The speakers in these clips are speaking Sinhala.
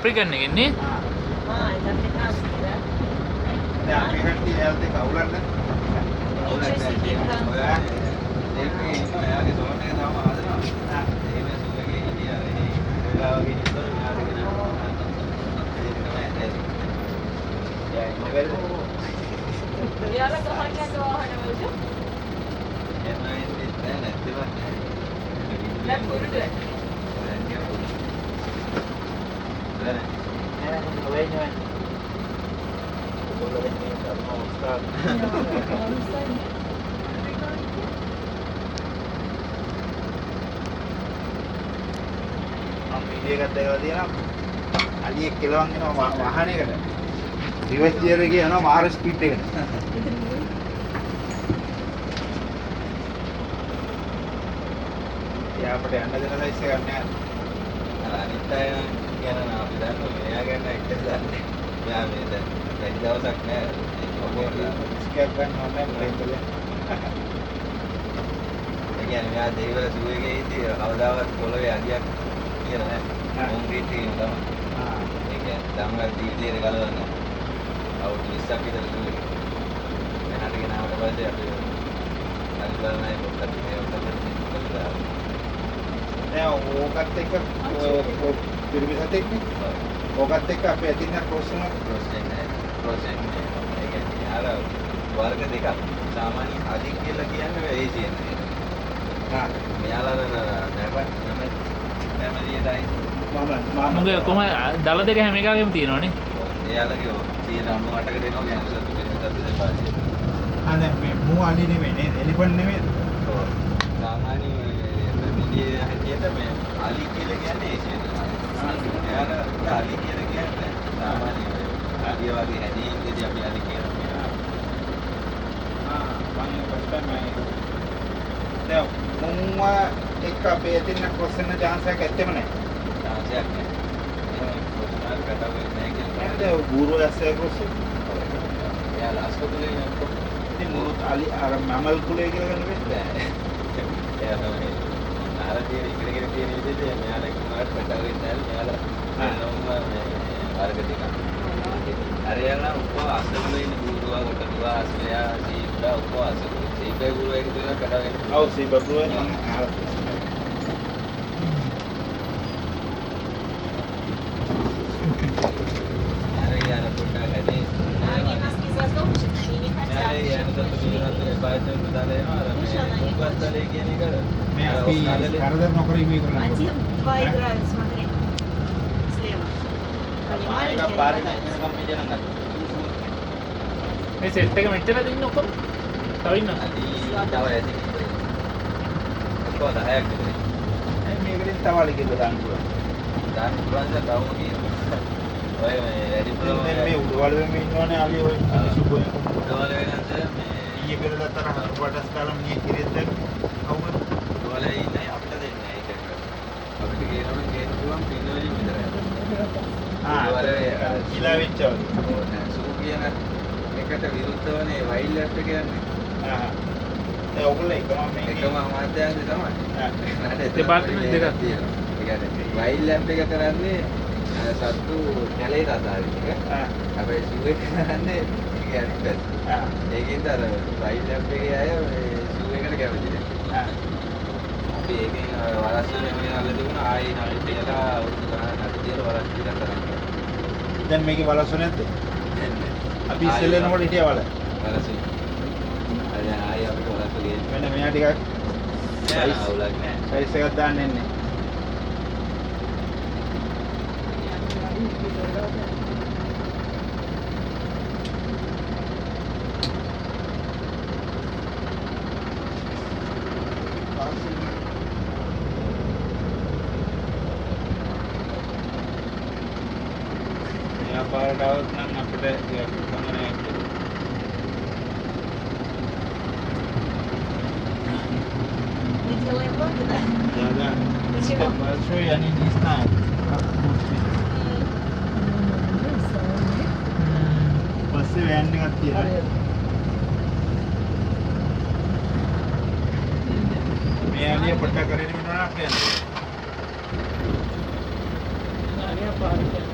ඇප්‍රිකන් එකන්නේ මේකත් ඒකලා තියෙනවා අලියෙක් කෙලවන් වෙනවා වාහනයකට රිවර්ස් ගියර් එකේ යනවා මාර ස්පීඩ් එකට යාපට යන්න දෙන සයිස් එකක් නෑ අර අනිත් අය කියනවා අපි දන්නවා මෙයා ගන්න එක්ක දන්නේ මෙයා මේ දැන් දවසක් නෑ ස්කැප් ගන්න ඕනේ බ්‍රේක් එක ඒ කියන්නේ මෙයා දෙවිවල සූ එකේ ඉඳි කවදාවත් පොළවේ අඩියක් කියලා නෑ කොන්ක්‍රීට් එකේ තමයි ඒ කියන්නේ ධම්මල් ජීවිතේ ගලවන්නේ අවුරුදු 20ක් විතර දුන්නේ මෙහාට ගෙනාවට පස්සේ අපි හරි බලන්නේ පොඩ්ඩක් මේක තමයි දැන් ඕකත් එක්ක පිරිමිසත් එක්ක ඕකත් එක්ක අපි ඇතින් ක්‍රොස් වෙනවා ඒ කියන්නේ අර වර්ග දෙකක් සාමාන්‍ය අධික කියලා කියන්නේ ඒ කියන්නේ මෙයාලා නැමලියටයි මොකද කොහම දල දෙක හැම එකගේම තියෙනවනේ එයාලගේ 98කට දෙනවා කියන්නේ සතු වෙනසක් දෙපාරේ අනේ මේ මූ අලි නෙමෙයි නේද එලිෆන්ට් නෙමෙයි ඔව් සාමාන්‍ය මේ හැටියට මේ අලි කියලා කියන්නේ ඒ කියන්නේ එයාලා අලි කියලා කියන්නේ සාමාන්‍ය අලිය වගේ හැදීන්දී අපි අලි කියනවා මම පස්සේ දැන් මුම්ම එක අපේ ඇතින් ක්‍රොස් වෙන chance එකක් ඇත්තෙම නැහැ chance එකක් නැහැ කොහොමද කතා වෙන්නේ කියන්නේ ගුරු ඇස්සේ ක්‍රොස් එයාලා අස්කොතුලේ යනකොට ඉතින් මුරුත් අලි අර මැමල් කුලේ කියලා ගන්න බෑ එයා තමයි අර තියෙන ඉගෙන තියෙන විදිහට මෙයාලා කිව්වට කතා වෙන්නේ නැහැ මෙයාලා නෝම මේ වර්ග දෙකක් අර යනවා උපවාසවල ඉන්න ගුරුවා කොටුවා අස්ලයා සීබ්‍රා උපවාස සීබ්‍රා ගුරුවා එක දෙනා කතා වෙන්නේ ඔව් සීබ්‍රා ගුරුවා මම Карадер нокер ими играли. Один, два играют, смотри. Слева. Понимаете? මේ සෙට් එක මෙච්චරද ඉන්න ඔක්කොම තව ඉන්නවා තව ඇති කොහොමද 10ක් විතර මේකෙන් තව අලි කියලා දාන්න පුළුවන් තවම කියනවා ඔය මේ වැඩි ප්‍රමාණයක් මේ උඩවලුවෙම ඉන්නවනේ අලි ඔය සුබ උඩවල වෙනද මේ ඊයේ පෙරදත්තර හරුපටස් කාලම් මේ කිරියත් දැන් කවුද උඩවල ඉන්නේ අපිට දෙන්නේ ඒක අපිට කියනවනේ ගේන්න පුළුවන් පින්නවලින් විතරයි උඩවල කිලා වෙච්චවලු ඕනේ සූ කියන එකට විරුද්ධවනේ වයිල්ඩ් ලැබ් එක කියන්නේ ඒ ඔයගොල්ලෝ එකම අමාත්‍යාංශය තමයි දෙපාර්තමේන්තු දෙකක් තියෙනවා ඒ කියන්නේ වයිල්ඩ් ලැබ් එක කරන්නේ සත්තු කැලේ රසායනික හැබැයි සූ එක කරන්නේ ඒක අනිත් පැත්ත ඒකෙන්ද අර වයිල්ඩ් ලැබ් එකේ අය සූ එකට කැමති නැහැ අපි ඒකෙන් වරස්සන මේ නල්ල දුන්නා ආයි නල්ල තියලා අවුරුදු ගණනක් තියලා වරස් ටිකක් කරන්නේ දැන් මේකේ වලස්සු නැද්ද අපි ඉස්සෙල්ලා එනකොට හිටියා වල වලස්සු අය ආයි අපිට වලස්සු ගේන්න මෙන්න මෙයා ටිකක් සයිස් අවුලක් නැහැ සයිස් එකක් දාන්න එන්නේ පාරටවත් නම් අපිට ගමනයක් Мы делаем ноги, да? да Почему? большой они не знают как පස්සේ වෑන් එකක් තියෙනවා මේ අලිය පොට්ට කරගෙන ඉන්නවා නේද අනියා පාරේ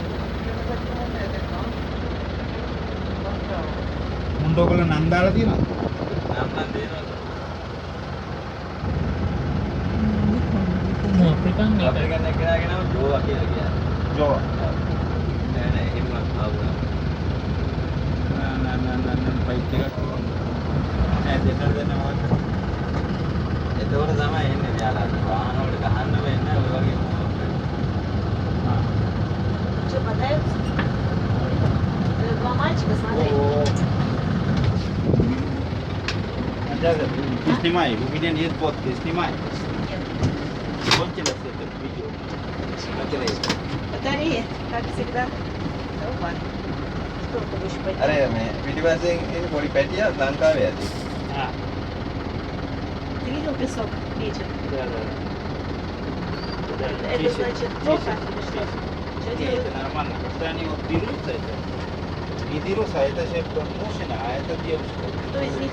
මුණ්ඩ ඔයගොල්ලෝ නම් දාලා තියෙනවද? අප්‍රිකන් ජෝ. බයික් එක. දෙන්නද නමවත්. එතකොට තමයි එන්නේ යාලා වාහන වලට ගහන්න වෙන්නේ ඔය වගේ Что, подается? Два мальчика, смотри. Ты снимай, у меня нет фотки, снимай. Нет. Кончилось это видео. Смотри. Батарея, как всегда. Да ладно. Сколько будешь поднять? අර මේ පිටිපස්සෙන් එන පොඩි පැටියක් ලංකාවේ ඇති. Ты видел песок вечер? Да. Это значит плохо или что? Что Нет, делать? это нормально. Просто они вот берутся это. И берутся, а это же мужчина, а это девушка. Кто из них